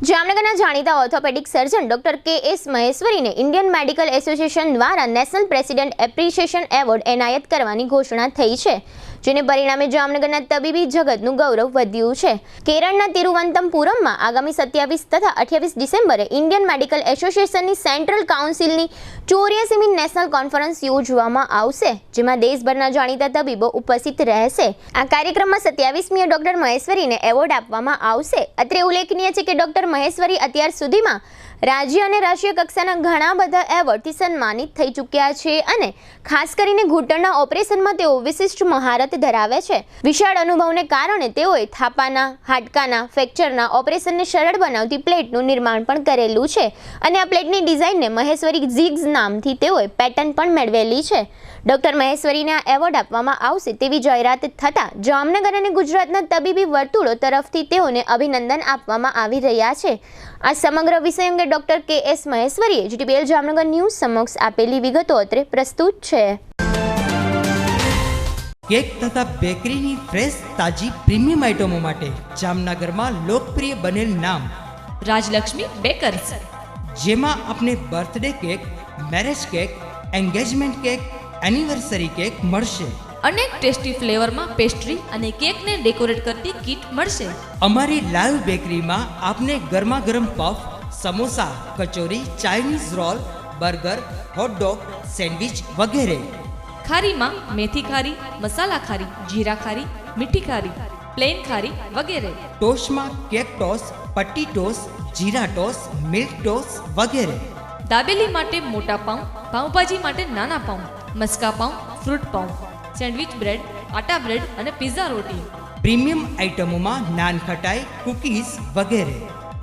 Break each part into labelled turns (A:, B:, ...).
A: જામનગરના જાણીતા orthopaedic surgeon doctor K S. મહેશ્વરીને ઇન્ડિયન મેડિકલ એસોસિએશન દ્વારા નેશનલ પ્રેસિડેન્ટ એપ્રિશિએશન એવોર્ડ એનાયત કરવાની ઘોષણા થઈ છે, જેને પરિણામે જામનગરના તબીબી જગતનું ગૌરવ વધ્યું છે. કેરળના તિરુવનંતપુરમમાં આગામી 27 તથા 28 ડિસેમ્બરે ઇન્ડિયન મેડિકલ એસોસિએશનની સેન્ટ્રલ કાઉન્સિલની 84મી નેશનલ કોન્ફરન્સ યોજવામાં આવશે, જેમાં દેશભરના જાણીતા તબીબો ઉપસ્થિત રહેશે. આ કાર્યક્રમમાં 27મીએ ડોક્ટર મહેશ્વરીને એવોર્ડ આપવામાં આવશે. અત્રે ઉલ્લેખનીય છે કે ડોક્ટર મહેશ્વરી અત્યાર સુધીમાં રાજ્ય અને રાષ્ટ્રીય કક્ષાના ઘણા બધા એવોર્ડથી સન્માનિત થઈ ચૂક્યા છે અને ખાસ કરીને ઘૂંટણના ઓપરેશનમાં તેઓ વિશિષ્ટ મહારત ધરાવે છે. વિશાળ અનુભવને કારણે તેઓએ થાપાના, હાડકાના ફ્રેક્ચરના ઓપરેશનને સરળ બનાવતી પ્લેટનું નિર્માણ પણ કરેલું છે અને આ પ્લેટની ડિઝાઇનને મહેશ્વરી ઝિગ્સ નામથી તેઓએ પેટર્ન પણ મેળવેલી છે. ડોક્ટર મહેશ્વરીને આ એવોર્ડ આપવામાં આવશે તેવી જાહેરાત થતાં જામનગર અને ગુજરાતના તબીબી વર્તુળો તરફથી તેઓને અભિનંદન આપવામાં આવી રહ્યા છે. આ સમગ્ર વિષય અંગે ડોક્ટર કે.એસ. મહેશ્વરીએ જીટીપીએલ જામનગર ન્યૂઝ સમક્ષ આપેલી વિગતો અત્રે પ્રસ્તુત છે.
B: કેક તથા બેકરીની ફ્રેશ તાજી પ્રીમિયમ આઇટમો માટે જામનગરમાં લોકપ્રિય બનેલ નામ
C: રાજલક્ષ્મી બેકર્સ,
B: જેમાં આપને birthday cake, marriage cake, engagement cake, anniversary cake મળશે.
C: અનેક ટેસ્ટી ફ્લેવરમાં પેસ્ટ્રી અને કેકને ડેકોરેટ કરતી કીટ મળશે.
B: અમારી લાઈવ બેકરીમાં આપને ગરમા ગરમ puff, samosa, kachori, Chinese roll, burger, hot dog, sandwich વગેરે.
C: ખારીમાં મેથી ખારી, મસાલા ખારી, જીરા ખારી, મીઠી ખારી, પ્લેન ખારી વગેરે.
B: ટોસ્ટમાં કેક ટોસ, પટ્ટી ટોસ, જીરા ટોસ, મિલ્ક ટોસ વગેરે.
C: દાબેલી માટે મોટા પાઉં, પાઉંભાજી માટે નાના પાઉં, મસ્કા પાઉં, ફ્રૂટ પાઉં, સેન્ડવિચ બ્રેડ, આટા બ્રેડ અને પિઝા રોટી.
B: પ્રીમિયમ આઇટમોમાં નાન ખટાઈ, કૂકીઝ વગેરે.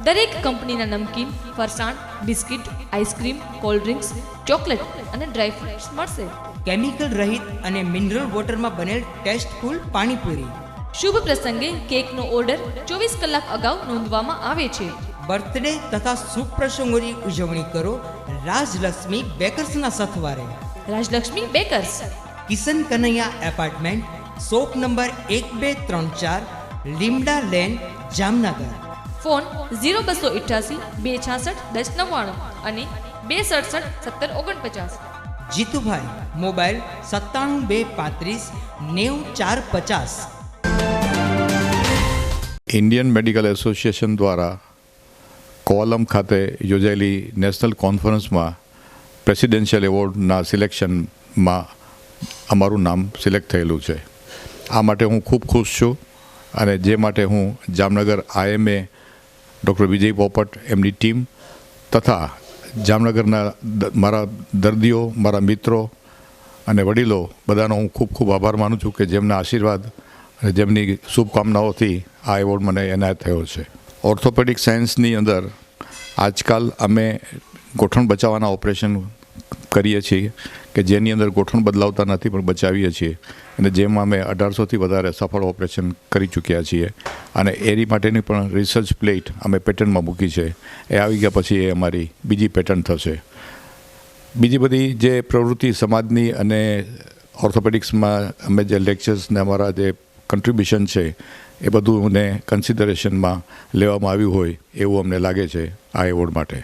C: દરેક કંપનીના નમકીન, ફરસાણ, biscuit, ice cream, cold drinks, chocolate અને ડ્રાયફ્રૂટ્સ મળશે.
B: કેમિકલ રહિત અને મિનરલ વોટરમાં બનેલ ટેસ્ટફુલ પાણીપુરી.
C: શુભ પ્રસંગે કેકનો ઓર્ડર 24 કલાક અગાઉ નોંધવામાં આવે છે.
B: બર્થડે તથા શુભ પ્રસંગોની ઉજવણી કરો રાજલક્ષ્મી બેકર્સના સથવારે.
C: Rajlaxmi bakers,
B: Kishan Kanaiya apartment, shop number 1234, Limda lane, Jamnagar.
C: Phone 0288 266 1099 અને 267 1749.
B: Jitubhai, mobile 97 235 90 450.
D: Indian medical association દ્વારા કોલમ ખાતે યોજાયેલી નેશનલ કોન્ફરન્સમાં પ્રેસિડેન્શિયલ એવોર્ડના સિલેક્શનમાં અમારું નામ સિલેક્ટ થયેલું છે. આ માટે હું ખૂબ ખુશ છું અને જે માટે હું જામનગર આઈએમએ ડૉક્ટર વિજય પોપટ, એમની ટીમ તથા જામનગરના મારા દર્દીઓ, મારા મિત્રો અને વડીલો બધાનો હું ખૂબ ખૂબ આભાર માનું છું કે જેમના આશીર્વાદ અને જેમની શુભકામનાઓથી આ એવોર્ડ મને એનાયત થયો છે. ઓર્થોપેડિક સાયન્સની અંદર આજકાલ અમે ગોઠણ બચાવવાના ઓપરેશન કરીએ છીએ કે જેની અંદર ગોઠણ બદલાવતા નથી પણ બચાવીએ છીએ અને જેમાં અમે 1800થી વધારે સફળ ઓપરેશન કરી ચૂક્યા છીએ અને એની માટેની પણ રિસર્ચ પ્લેટ અમે પેટર્નમાં મૂકી છે. એ આવી ગયા પછી એ અમારી બીજી પેટર્ન થશે. બીજી બધી જે પ્રવૃત્તિ સમાજની અને ઓર્થોપેડિક્સમાં અમે જે લેક્ચર્સ ને અમારા જે કન્ટ્રીબ્યુશન છે એ બધુંને કન્સિડરેશનમાં લેવામાં આવ્યું હોય એવું અમને લાગે છે આ એવોર્ડ માટે.